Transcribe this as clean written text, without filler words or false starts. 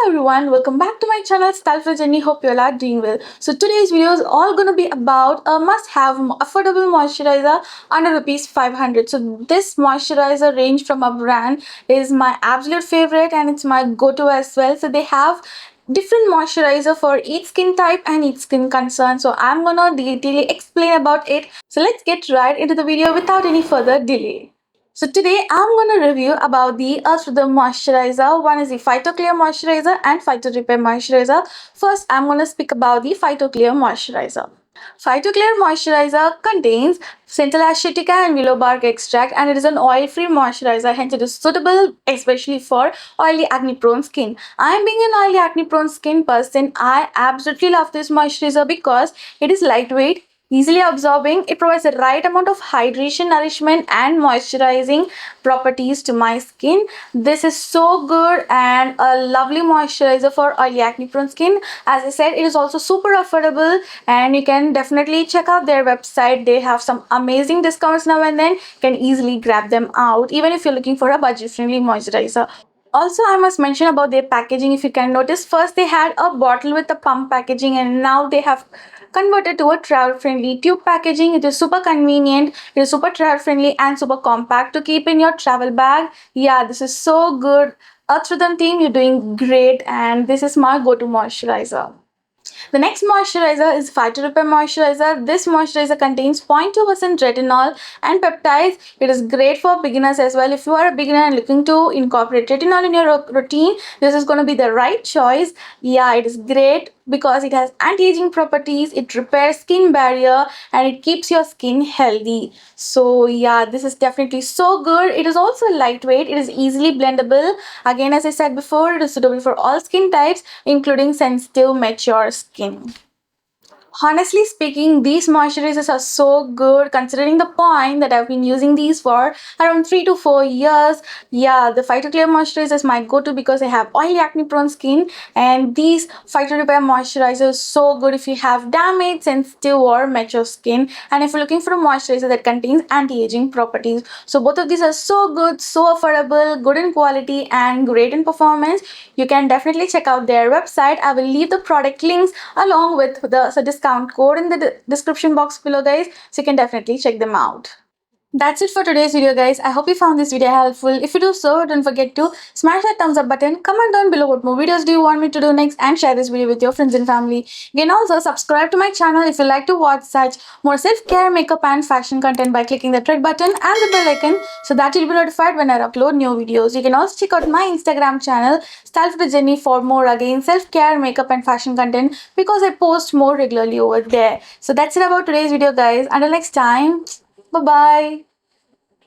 everyone, welcome back to my channel Stylefit. Hope you all are doing well. So today's video is all gonna be about a must-have affordable moisturizer under Rs.500. So this moisturizer range from a brand is my absolute favorite and it's my go-to as well. So they have different moisturizer for each skin type and each skin concern. So I'm gonna detailedly explain about it. So let's get right into the video without any further delay. So today I'm going to review about the Rhyhtm moisturizer. One is the Phyto Clear moisturizer and Phyto Repair moisturizer. First, I'm going to speak about the Phyto Clear moisturizer. Phyto Clear moisturizer contains Central Asiatica and willow bark extract, and it is an oil-free moisturizer, hence it is suitable especially for oily acne-prone skin. I am being an oily acne-prone skin person. I absolutely love this moisturizer because it is lightweight, easily absorbing. It provides the right amount of hydration, nourishment and moisturizing properties to my skin. This is so good and a lovely moisturizer for oily acne prone skin. As I said, it is also super affordable and you can definitely check out their website. They have some amazing discounts now and then. You can easily grab them out even if you're looking for a budget friendly moisturizer. Also, I must mention about their packaging. If you can notice, first they had a bottle with a pump packaging and now they have converted to a travel friendly tube packaging. It is super convenient, it is super travel friendly and super compact to keep in your travel bag. Yeah, this is so good. Rhyhtm team, you're doing great and this is my go-to moisturizer. The next moisturizer is Phyto Repair moisturizer. This moisturizer contains 0.2% retinol and peptides. It is great for beginners as well. If you are a beginner and looking to incorporate retinol in your routine, this is going to be the right choice. Yeah, it is great because it has anti-aging properties, it repairs skin barrier and it keeps your skin healthy. So yeah, this is definitely so good. It is also lightweight, it is easily blendable. Again, as I said before, it is suitable for all skin types including sensitive, mature skin. Honestly speaking, these moisturizers are so good considering the point that I've been using these for around 3 to 4 years. Yeah, the Phyto Clear moisturizer is my go-to because I have oily acne prone skin and these Phyto Repair moisturizers are so good if you have damaged, sensitive or mature skin and if you're looking for a moisturizer that contains anti-aging properties. So both of these are so good, so affordable, good in quality and great in performance. You can definitely check out their website. I will leave the product links along with the discount code in the description box below, guys, so you can definitely check them out. That's it for today's video, guys. I hope you found this video helpful. If you do so, don't forget to smash that thumbs up button, comment down below what more videos do you want me to do next and share this video with your friends and family. You can also subscribe to my channel if you like to watch such more self-care, makeup and fashion content by clicking that red button and the bell icon so that you'll be notified when I upload new videos. You can also check out my Instagram channel Stylefitwithjanu for more again self-care, makeup and fashion content because I post more regularly over there. So that's it about today's video, guys. Until next time, bye-bye.